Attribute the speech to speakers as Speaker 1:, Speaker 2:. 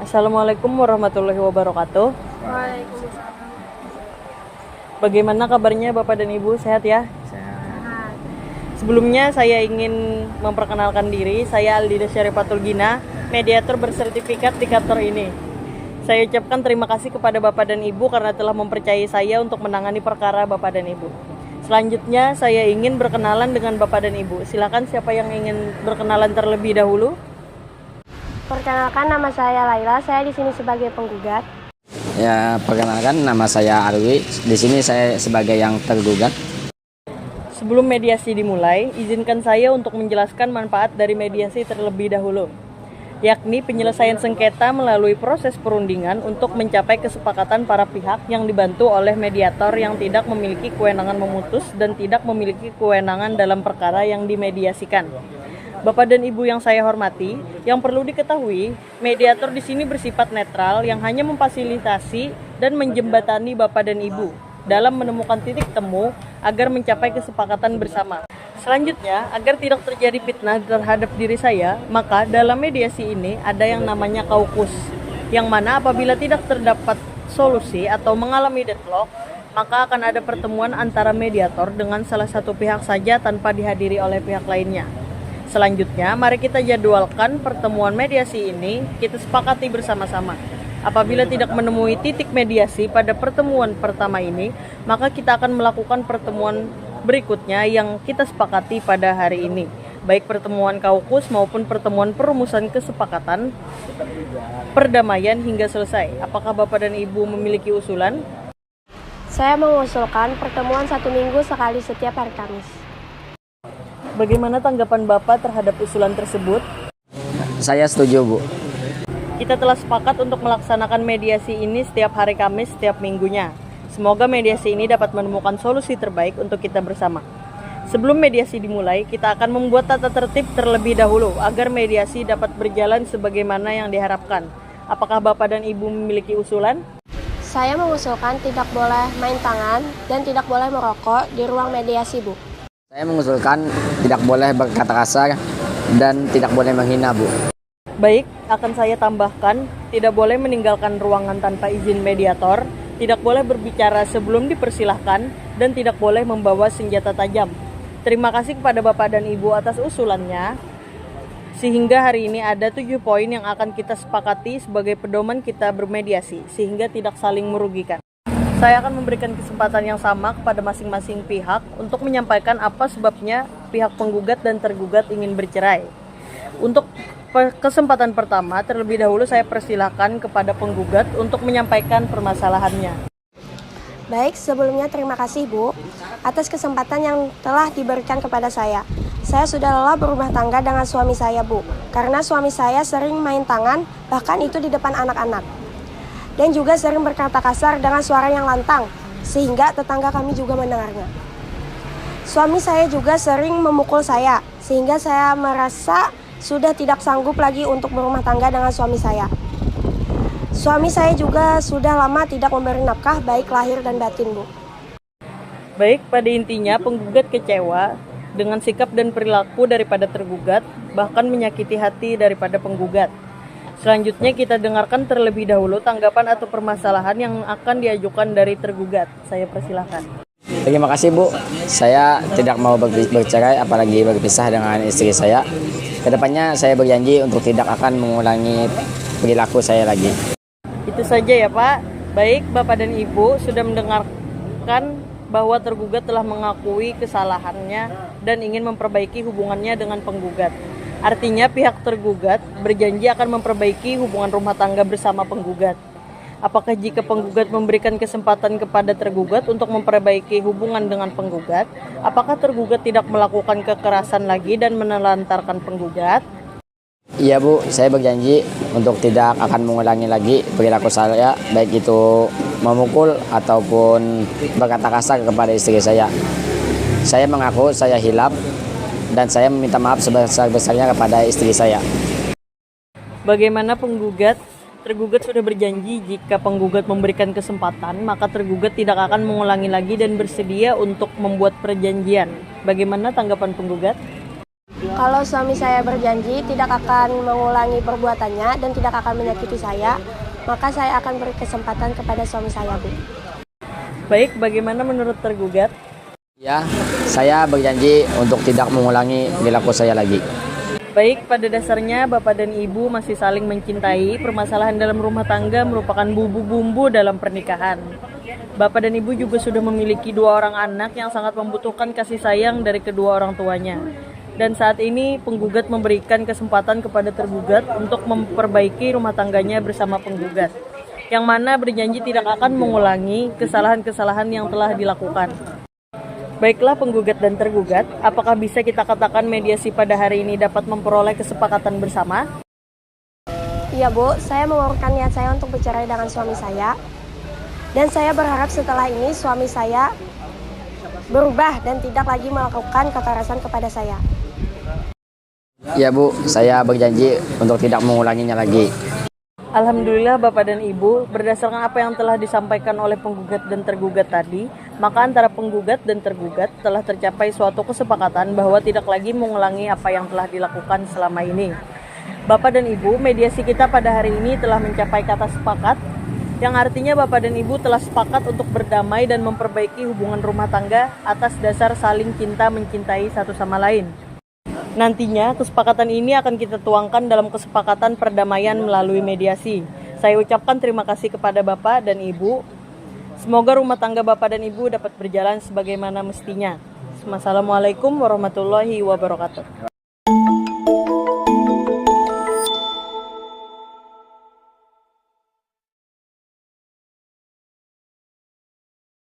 Speaker 1: Assalamualaikum warahmatullahi wabarakatuh.
Speaker 2: Waalaikumsalam.
Speaker 1: Bagaimana kabarnya Bapak dan Ibu? Sehat ya?
Speaker 2: Sehat.
Speaker 1: Sebelumnya saya ingin memperkenalkan diri. Saya Aldida Syarifatul Gina, mediator bersertifikat di kantor ini. Saya ucapkan terima kasih kepada Bapak dan Ibu karena telah mempercayai saya untuk menangani perkara Bapak dan Ibu. Selanjutnya saya ingin berkenalan dengan Bapak dan Ibu. Silakan siapa yang ingin berkenalan terlebih dahulu?
Speaker 2: Perkenalkan, nama saya Laila. Saya di sini sebagai penggugat.
Speaker 3: Ya, perkenalkan nama saya Arwi. Di sini saya sebagai yang tergugat.
Speaker 1: Sebelum mediasi dimulai, izinkan saya untuk menjelaskan manfaat dari mediasi terlebih dahulu, yakni penyelesaian sengketa melalui proses perundingan untuk mencapai kesepakatan para pihak yang dibantu oleh mediator yang tidak memiliki kewenangan memutus dan tidak memiliki kewenangan dalam perkara yang dimediasikan. Bapak dan Ibu yang saya hormati, yang perlu diketahui, mediator di sini bersifat netral yang hanya memfasilitasi dan menjembatani Bapak dan Ibu dalam menemukan titik temu agar mencapai kesepakatan bersama. Selanjutnya, agar tidak terjadi fitnah terhadap diri saya, maka dalam mediasi ini ada yang namanya kaukus, yang mana apabila tidak terdapat solusi atau mengalami deadlock, maka akan ada pertemuan antara mediator dengan salah satu pihak saja tanpa dihadiri oleh pihak lainnya. Selanjutnya, mari kita jadwalkan pertemuan mediasi ini, kita sepakati bersama-sama. Apabila tidak menemui titik mediasi pada pertemuan pertama ini, maka kita akan melakukan pertemuan berikutnya yang kita sepakati pada hari ini, baik pertemuan kaukus maupun pertemuan perumusan kesepakatan perdamaian hingga selesai. Apakah Bapak dan Ibu memiliki usulan?
Speaker 2: Saya mengusulkan pertemuan 1 minggu sekali setiap hari Kamis.
Speaker 1: Bagaimana tanggapan Bapak terhadap usulan tersebut?
Speaker 3: Saya setuju, Bu.
Speaker 1: Kita telah sepakat untuk melaksanakan mediasi ini setiap hari Kamis setiap minggunya. Semoga mediasi ini dapat menemukan solusi terbaik untuk kita bersama. Sebelum mediasi dimulai, kita akan membuat tata tertib terlebih dahulu agar mediasi dapat berjalan sebagaimana yang diharapkan. Apakah Bapak dan Ibu memiliki usulan?
Speaker 2: Saya mengusulkan tidak boleh main tangan dan tidak boleh merokok di ruang mediasi, Bu.
Speaker 3: Saya mengusulkan tidak boleh berkata kasar dan tidak boleh menghina, Bu.
Speaker 1: Baik, akan saya tambahkan, tidak boleh meninggalkan ruangan tanpa izin mediator, tidak boleh berbicara sebelum dipersilahkan, dan tidak boleh membawa senjata tajam. Terima kasih kepada Bapak dan Ibu atas usulannya, sehingga hari ini ada 7 poin yang akan kita sepakati sebagai pedoman kita bermediasi, sehingga tidak saling merugikan. Saya akan memberikan kesempatan yang sama kepada masing-masing pihak untuk menyampaikan apa sebabnya pihak penggugat dan tergugat ingin bercerai. Untuk kesempatan pertama, terlebih dahulu saya persilahkan kepada penggugat untuk menyampaikan permasalahannya.
Speaker 2: Baik, sebelumnya terima kasih, Bu, atas kesempatan yang telah diberikan kepada saya. Saya sudah lelah berumah tangga dengan suami saya, Bu, karena suami saya sering main tangan, bahkan itu di depan anak-anak. Dan juga sering berkata kasar dengan suara yang lantang, sehingga tetangga kami juga mendengarnya. Suami saya juga sering memukul saya, sehingga saya merasa sudah tidak sanggup lagi untuk berumah tangga dengan suami saya. Suami saya juga sudah lama tidak memberi nafkah baik lahir dan batin, Bu.
Speaker 1: Baik, pada intinya penggugat kecewa dengan sikap dan perilaku daripada tergugat, bahkan menyakiti hati daripada penggugat. Selanjutnya kita dengarkan terlebih dahulu tanggapan atau permasalahan yang akan diajukan dari tergugat. Saya persilahkan.
Speaker 3: Terima kasih, Bu. Saya tidak mau bercerai apalagi berpisah dengan istri saya. Kedepannya saya berjanji untuk tidak akan mengulangi perilaku saya lagi.
Speaker 1: Itu saja ya, Pak. Baik, Bapak dan Ibu sudah mendengarkan bahwa tergugat telah mengakui kesalahannya dan ingin memperbaiki hubungannya dengan penggugat. Artinya pihak tergugat berjanji akan memperbaiki hubungan rumah tangga bersama penggugat. Apakah jika penggugat memberikan kesempatan kepada tergugat untuk memperbaiki hubungan dengan penggugat, apakah tergugat tidak melakukan kekerasan lagi dan menelantarkan penggugat?
Speaker 3: Iya, Bu, saya berjanji untuk tidak akan mengulangi lagi perilaku saya, baik itu memukul ataupun berkata kasar kepada istri saya. Saya mengaku saya hilaf dan saya meminta maaf sebesar-besarnya kepada istri saya.
Speaker 1: Bagaimana penggugat? Tergugat sudah berjanji jika penggugat memberikan kesempatan, maka tergugat tidak akan mengulangi lagi dan bersedia untuk membuat perjanjian. Bagaimana tanggapan penggugat?
Speaker 2: Kalau suami saya berjanji tidak akan mengulangi perbuatannya dan tidak akan menyakiti saya, maka saya akan beri kesempatan kepada suami saya, Bu.
Speaker 1: Baik, bagaimana menurut tergugat?
Speaker 3: Ya, saya berjanji untuk tidak mengulangi perilaku saya lagi.
Speaker 1: Baik, pada dasarnya Bapak dan Ibu masih saling mencintai. Permasalahan dalam rumah tangga merupakan bumbu-bumbu dalam pernikahan. Bapak dan Ibu juga sudah memiliki 2 orang anak yang sangat membutuhkan kasih sayang dari kedua orang tuanya. Dan saat ini penggugat memberikan kesempatan kepada tergugat untuk memperbaiki rumah tangganya bersama penggugat, yang mana berjanji tidak akan mengulangi kesalahan-kesalahan yang telah dilakukan. Baiklah penggugat dan tergugat, apakah bisa kita katakan mediasi pada hari ini dapat memperoleh kesepakatan bersama?
Speaker 2: Iya, Bu, saya mengurungkan niat saya untuk bercerai dengan suami saya. Dan saya berharap setelah ini suami saya berubah dan tidak lagi melakukan kekerasan kepada saya.
Speaker 3: Ya Bu, saya berjanji untuk tidak mengulanginya lagi.
Speaker 1: Alhamdulillah Bapak dan Ibu, berdasarkan apa yang telah disampaikan oleh penggugat dan tergugat tadi, maka antara penggugat dan tergugat telah tercapai suatu kesepakatan bahwa tidak lagi mengulangi apa yang telah dilakukan selama ini. Bapak dan Ibu, mediasi kita pada hari ini telah mencapai kata sepakat, yang artinya Bapak dan Ibu telah sepakat untuk berdamai dan memperbaiki hubungan rumah tangga atas dasar saling cinta mencintai satu sama lain. Nantinya, kesepakatan ini akan kita tuangkan dalam kesepakatan perdamaian melalui mediasi. Saya ucapkan terima kasih kepada Bapak dan Ibu. Semoga rumah tangga Bapak dan Ibu dapat berjalan sebagaimana mestinya. Wassalamualaikum warahmatullahi wabarakatuh.